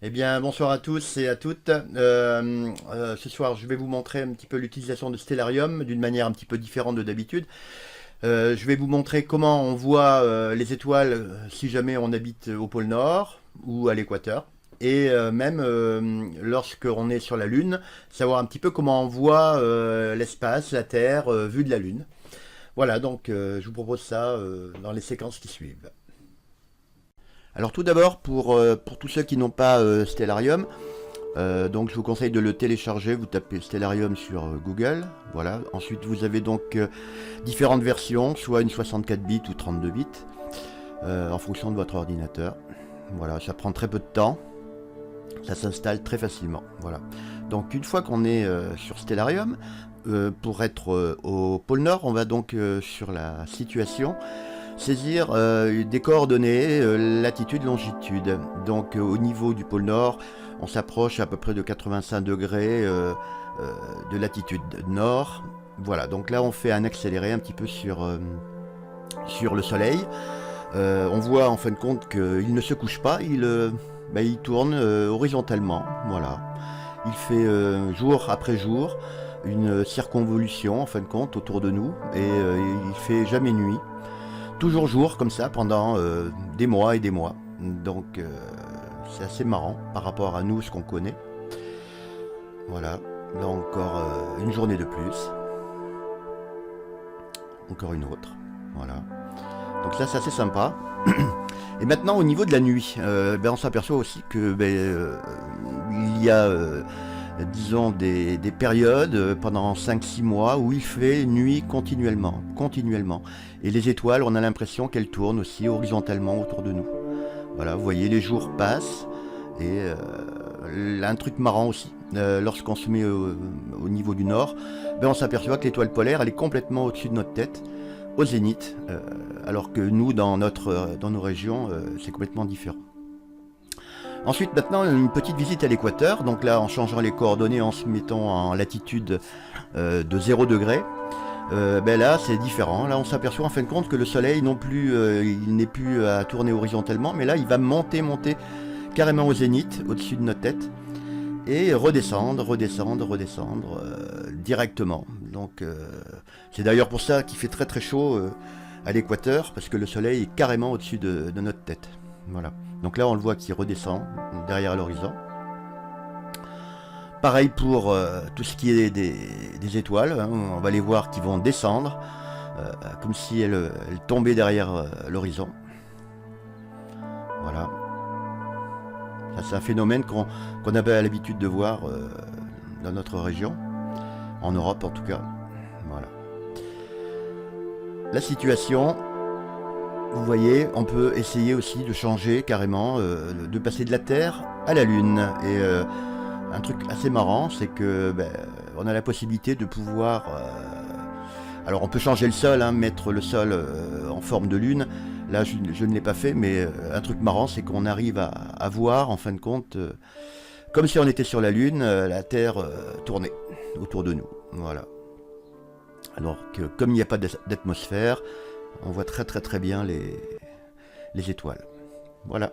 Eh bien, bonsoir à tous et à toutes. Ce soir, je vais vous montrer un petit peu l'utilisation de Stellarium d'une manière un petit peu différente de d'habitude. Je vais vous montrer comment on voit les étoiles si jamais on habite au pôle Nord ou à l'équateur. Et même lorsqu'on est sur la Lune, savoir un petit peu comment on voit l'espace, la Terre, vue de la Lune. Voilà, donc je vous propose ça dans les séquences qui suivent. Alors tout d'abord, pour tous ceux qui n'ont pas Stellarium, donc je vous conseille de le télécharger, vous tapez Stellarium sur Google, voilà. Ensuite vous avez donc différentes versions, soit une 64 bits ou 32 bits, en fonction de votre ordinateur. Voilà, ça prend très peu de temps, ça s'installe très facilement, voilà. Donc une fois qu'on est sur Stellarium, pour être au pôle Nord, on va donc sur la situation, saisir des coordonnées, latitude, longitude. Donc au niveau du pôle Nord, on s'approche à peu près de 85 degrés de latitude nord. Voilà, donc là on fait un accéléré un petit peu sur le Soleil. On voit en fin de compte qu'il ne se couche pas, il tourne horizontalement. Voilà, il fait jour après jour une circonvolution en fin de compte autour de nous et il fait jamais nuit. Toujours jour comme ça pendant des mois et des mois. Donc c'est assez marrant par rapport à nous, ce qu'on connaît. Voilà, là encore une journée de plus. Encore une autre. Voilà. Donc là c'est assez sympa. Et maintenant au niveau de la nuit, on s'aperçoit aussi que il y a disons des périodes pendant 5-6 mois où il fait nuit continuellement. Et les étoiles, on a l'impression qu'elles tournent aussi horizontalement autour de nous. Voilà, vous voyez, les jours passent et un truc marrant aussi, lorsqu'on se met au niveau du nord, on s'aperçoit que l'étoile polaire, elle est complètement au-dessus de notre tête, au zénith, alors que nous, dans nos régions, c'est complètement différent. Ensuite, maintenant, une petite visite à l'équateur. Donc là, en changeant les coordonnées, en se mettant en latitude de 0 degré, là, c'est différent. Là, on s'aperçoit en fin de compte que le soleil non plus, il n'est plus à tourner horizontalement, mais là, il va monter carrément au zénith, au-dessus de notre tête, et redescendre directement. Donc, c'est d'ailleurs pour ça qu'il fait très très chaud à l'équateur, parce que le soleil est carrément au-dessus de notre tête. Voilà. Donc là, on le voit qui redescend derrière l'horizon. Pareil pour tout ce qui est des étoiles. Hein, on va les voir qui vont descendre, comme si elles tombaient derrière l'horizon. Voilà. Ça, c'est un phénomène qu'on avait l'habitude de voir dans notre région, en Europe en tout cas. Voilà. La situation, vous voyez, on peut essayer aussi de changer carrément, de passer de la Terre à la Lune. Et un truc assez marrant, c'est que on a la possibilité de pouvoir... alors on peut changer le sol, hein, mettre le sol en forme de Lune. Là, je ne l'ai pas fait, mais un truc marrant, c'est qu'on arrive à voir, en fin de compte, comme si on était sur la Lune, la Terre tourner autour de nous. Voilà. Alors que comme il n'y a pas d'atmosphère, on voit très très très bien les étoiles. Voilà.